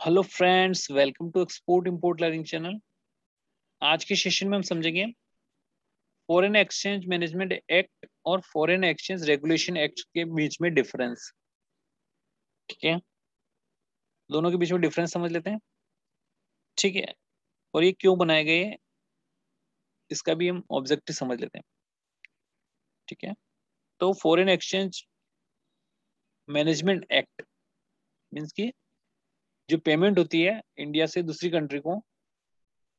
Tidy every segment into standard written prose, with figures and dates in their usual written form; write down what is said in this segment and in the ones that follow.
Hello friends, welcome to export import learning channel. आज के session में हम समझेंगे फॉरेन एक्सचेंज मैनेजमेंट एक्ट और फॉरेन एक्सचेंज रेगुलेशन एक्ट के बीच में डिफरेंस। ठीक है, दोनों के बीच में डिफरेंस समझ लेते हैं। ठीक है, और ये क्यों बनाए गए हैं इसका भी हम ऑब्जेक्टिव समझ लेते हैं। ठीक है, तो foreign exchange management act means की जो पेमेंट होती है इंडिया से दूसरी कंट्री को,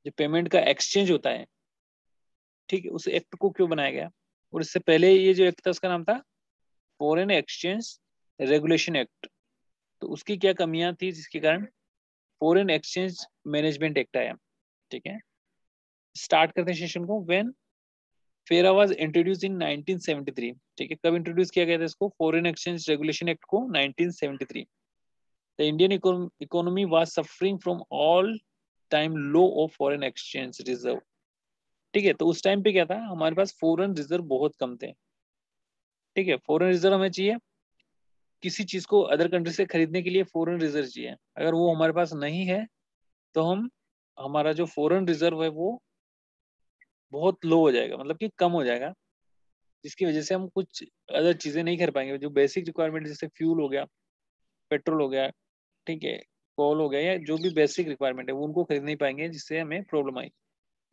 जो पेमेंट का एक्सचेंज होता है, ठीक है, उस एक्ट को क्यों बनाया गया। और इससे पहले ये जो एक्ट था उसका नाम था फॉरेन एक्सचेंज रेगुलेशन एक्ट। तो उसकी क्या कमियां थी जिसके कारण फॉरेन एक्सचेंज मैनेजमेंट एक्ट आया। ठीक है, स्टार्ट करते हैं सेशन को। व्हेन फेरा वाज इंट्रोड्यूस इन 1973। ठीक है, कब इंट्रोड्यूस किया गया था इसको, फॉरेन एक्सचेंज रेगुलेशन एक्ट को 1973। The Indian economy was suffering from all time low of foreign exchange reserve. ठीक है, तो उस टाइम पे क्या था, हमारे पास फॉरेन रिजर्व बहुत कम थे। ठीक है, फॉरेन रिजर्व हमें चाहिए किसी चीज को अदर कंट्री से खरीदने के लिए, फॉरेन रिजर्व चाहिए। अगर वो हमारे पास नहीं है तो हम हमारा जो फॉरेन रिजर्व है वो बहुत लो हो जाएगा, मतलब कि कम हो जाएगा, जिसकी वजह से हम कुछ अदर चीजें नहीं कर पाएंगे। जो बेसिक रिक्वायरमेंट जैसे फ्यूल हो गया, पेट्रोल हो गया, ठीक है, कोल हो गया, या जो भी बेसिक रिक्वायरमेंट है वो उनको खरीद नहीं पाएंगे, जिससे हमें प्रॉब्लम आई।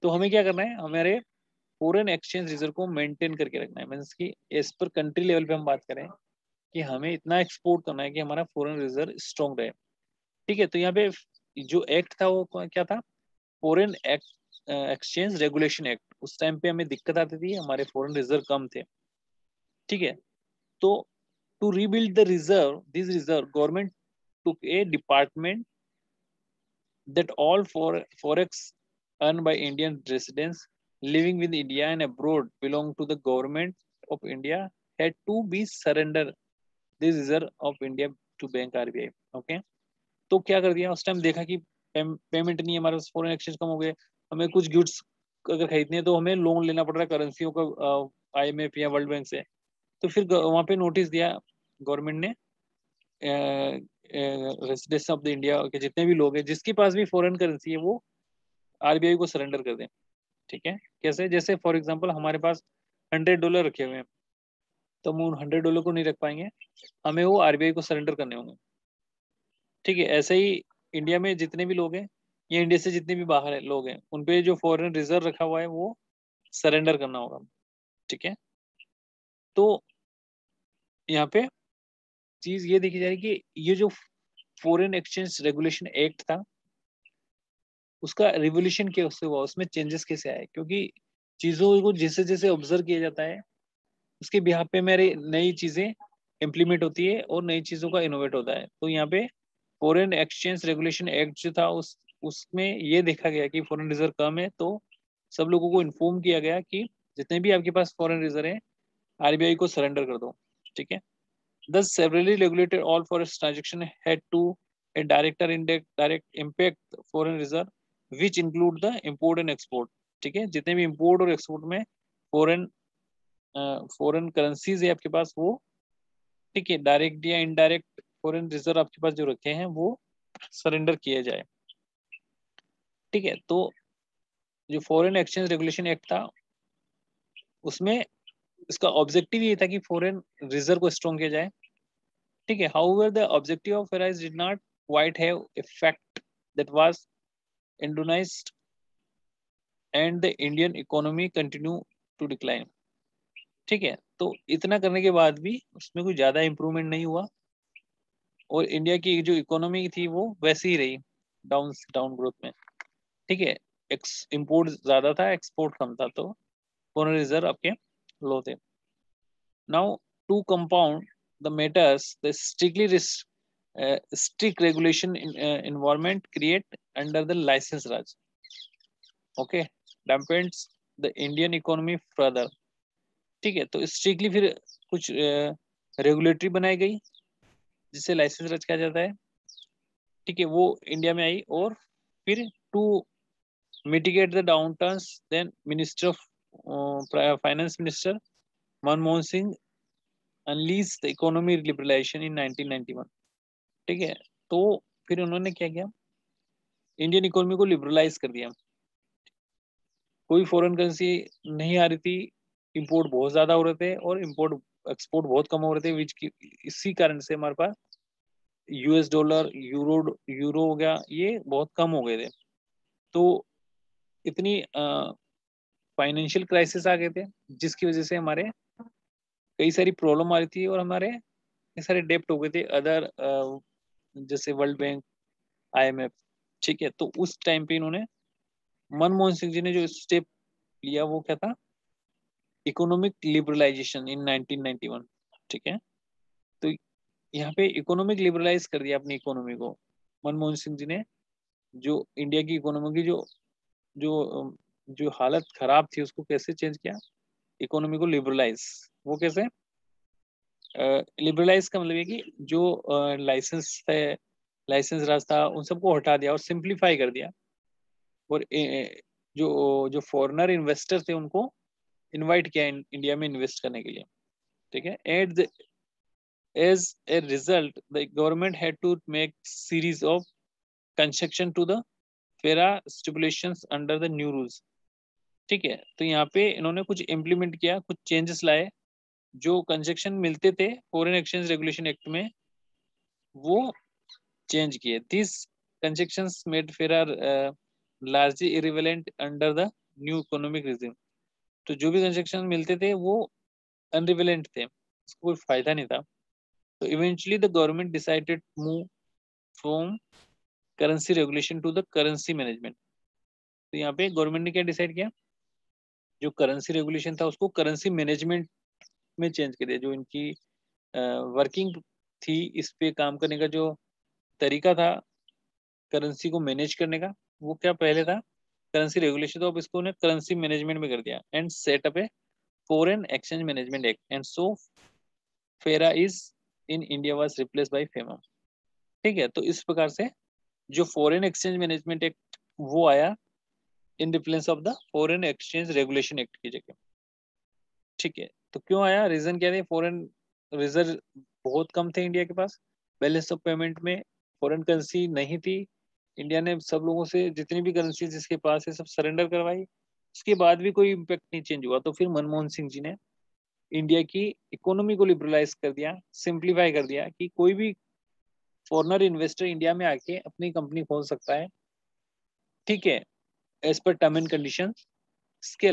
तो हमें क्या करना है, हमारे फॉरेन एक्सचेंज रिजर्व को मेंटेन करके रखना है। मीन्स की एज पर कंट्री लेवल पे हम बात करें कि हमें इतना एक्सपोर्ट करना है कि हमारा फॉरेन रिजर्व स्ट्रॉन्ग रहे। ठीक है, तो यहाँ पे जो एक्ट था वो क्या था, फॉरेन एक्सचेंज रेगुलेशन एक्ट। उस टाइम पे हमें दिक्कत आती थी, हमारे फॉरेन रिजर्व कम थे। ठीक है, तो to rebuild the reserve, this reserve government took a department that all forex earned by Indian residents living with India and abroad belong to the government of India had to be surrender this reserve of India to Bank RBI. Okay, तो क्या कर दिया, उस time देखा कि payment नहीं है हमारे पास, फॉरेन एक्सचेंज कम हो गए, हमें कुछ गुड्स अगर खरीदनी है तो हमें लोन लेना पड़ रहा है करेंसियों का, IMF या वर्ल्ड बैंक से। तो फिर वहां पे नोटिस दिया गवर्नमेंट ने, रेसिडेंट्स ऑफ द इंडिया के जितने भी लोग हैं जिसके पास भी फॉरेन करेंसी है वो RBI को सरेंडर कर दें। ठीक है, कैसे, जैसे फॉर एग्जांपल हमारे पास $100 रखे हुए हैं, तो हम उन $100 को नहीं रख पाएंगे, हमें वो RBI को सरेंडर करने होंगे। ठीक है, ऐसे ही इंडिया में जितने भी लोग हैं या इंडिया से जितने भी बाहर है लोग हैं, उन पे जो फॉरेन रिजर्व रखा हुआ है वो सरेंडर करना होगा। ठीक है, तो यहाँ पे चीज ये देखी जा रही है कि ये जो फॉरेन एक्सचेंज रेगुलेशन एक्ट था उसका रिवोल्यूशन कैसे हुआ, उसमें चेंजेस कैसे आए, क्योंकि चीजों को जैसे जैसे ऑब्जर्व किया जाता है उसके बिहाफ पे मेरे नई चीजें इम्प्लीमेंट होती है और नई चीजों का इनोवेट होता है। तो यहाँ पे फॉरेन एक्सचेंज रेगुलेशन एक्ट जो था उसमें ये देखा गया कि फॉरेन रिजर्व कम है, तो सब लोगों को इन्फॉर्म किया गया कि जितने भी आपके पास फॉरेन रिजर्व है RBI को सरेंडर कर दो। ठीक है, thus severally regulated all forex transaction had to a direct or indirect impact foreign reserve which include the import and export। ठीक है, जितने भी इंपोर्ट और एक्सपोर्ट में फॉरेन फॉरेन करेंसीज है आपके पास वो, ठीक है, डायरेक्ट या इनडायरेक्ट फॉरेन रिजर्व आपके पास जो रखे हैं वो सरेंडर किया जाए। ठीक है, तो जो फॉरेन एक्सचेंज रेगुलेशन एक्ट था उसमें इसका ऑब्जेक्टिव ये था कि फॉरेन रिजर्व को स्ट्रॉन्ग किया जाए। ठीक है, however the objective of FERA did not quite have effect that was endonised and the Indian economy continue to decline। ठीक है, तो इतना करने के बाद भी उसमें कोई ज्यादा इंप्रूवमेंट नहीं हुआ और इंडिया की जो इकोनॉमी थी वो वैसी ही रही, डाउन डाउन ग्रोथ में। ठीक है, इंपोर्ट ज्यादा था, एक्सपोर्ट कम था, तो फॉरेन रिजर्व आपके लो थे। Now to compound the matters, the strict regulation environment create under the license raj, okay, dampens the Indian economy further। ठीक है, तो स्ट्रिक्टली फिर कुछ रेगुलेटरी बनाई गई जिससे लाइसेंस राज कहा जाता है। ठीक है, वो इंडिया में आई और फिर to mitigate the down turns then minister of finance minister Manmohan Singh unleash the economy liberalisation in 1991। ठीक है, तो फिर उन्होंने क्या किया, इंडियन इकोनॉमी को लिबरलाइज कर दिया। कोई फॉरेन करेंसी नहीं आ रही थी, इंपोर्ट बहुत ज्यादा हो रहे थे और इंपोर्ट एक्सपोर्ट बहुत कम हो रहे थे, विच की इसी कारण से हमारे पास यूएस डॉलर, यूरो हो गया, ये बहुत कम हो गए थे। तो इतनी फाइनेंशियल क्राइसिस आ गए थे, जिसकी वजह से हमारे कई सारी प्रॉब्लम आ रही थी और हमारे कई सारे डेप्ट हो गए थे अदर, जैसे वर्ल्ड बैंक, आईएमएफ। ठीक है, तो उस टाइम पे इन्होंने, मनमोहन सिंह जी ने जो स्टेप लिया वो क्या था, इकोनॉमिक लिबरलाइजेशन इन 1991। ठीक है, तो यहाँ पे इकोनॉमिक लिबरलाइज कर दिया अपनी इकोनॉमी को मनमोहन सिंह जी ने। जो इंडिया की इकोनॉमी की जो जो हालत खराब थी उसको कैसे चेंज किया, इकोनॉमी को लिबरलाइज। वो कैसे लिबरलाइज का मतलब है कि जो लाइसेंस है, लाइसेंस राज था, उन सबको हटा दिया और सिंप्लीफाई कर दिया। और जो फॉरेनर इन्वेस्टर थे उनको इनवाइट किया इंडिया में इन्वेस्ट करने के लिए। ठीक है, eight as a result the government had to make series of concession to the FERA stipulations under the new rules। ठीक है, तो यहाँ पे इन्होंने कुछ इम्प्लीमेंट किया, कुछ चेंजेस लाए। जो कंसेक्शन मिलते थे फॉरेन एक्सचेंज रेगुलेशन एक्ट में, वो चेंज किए। This concessions made FERA largely irrelevant under the new economic regime. तो जो भी कंसेक्शन मिलते थे वो अनरिवेलेंट थे, उसको कोई फायदा नहीं था। तो eventually the government decided move from currency regulation to the currency management. तो यहाँ पे गवर्नमेंट ने क्या डिसाइड किया, जो करेंसी रेगुलेशन था उसको करेंसी मैनेजमेंट में चेंज कर दिया। जो इनकी वर्किंग थी, इस पे काम करने का जो तरीका था करेंसी को मैनेज करने का, वो क्या पहले था करेंसी रेगुलेशन, तो अब इसको उन्हें करेंसी मैनेजमेंट में कर दिया। And set up a foreign exchange management act and so FERA is in India was replace by FEMA. ठीक है, तो इस प्रकार से जो फॉरेन एक्सचेंज मैनेजमेंट एक्ट वो आया in replace of the foreign exchange regulation act की जगह। ठीक है, तो क्यों आया, रीजन क्या थे, फॉरेन रिजर्व बहुत कम थे इंडिया के पास, बैलेंस ऑफ पेमेंट में फॉरेन करेंसी नहीं थी। इंडिया ने सब लोगों से जितनी भी करेंसी जिसके पास है सब सरेंडर करवाई, उसके बाद भी कोई इम्पैक्ट नहीं चेंज हुआ। तो फिर मनमोहन सिंह जी ने इंडिया की इकोनॉमी को लिबरलाइज कर दिया, सिंप्लीफाई कर दिया कि कोई भी फॉरेनर इन्वेस्टर इंडिया में आके अपनी कंपनी खोल सकता है। ठीक है, as per term and condition. इसके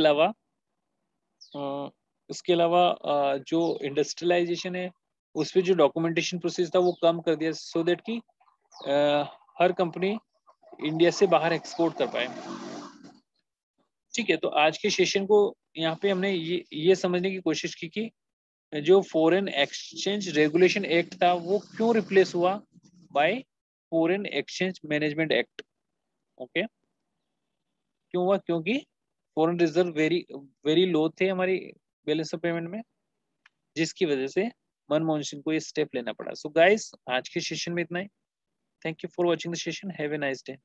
अलावा जो इंडस्ट्रियलाइजेशन है उस पर जो डॉक्यूमेंटेशन प्रोसेस था वो कम कर दिया, सो दैट कि हर कंपनी इंडिया से बाहर एक्सपोर्ट कर पाए। ठीक है, तो आज के सेशन को यहाँ पे हमने ये समझने की कोशिश की कि जो फॉरेन एक्सचेंज रेगुलेशन एक्ट था वो क्यों रिप्लेस हुआ bye foreign exchange management act. Okay, क्यों हुआ, क्योंकि foreign reserve very very low थे हमारी बैलेंस ऑफ पेमेंट में, जिसकी वजह से मनमोहन सिंह को ये स्टेप लेना पड़ा। सो गाइस, आज के सेशन में इतना ही। Thank you for watching the session, have a nice day.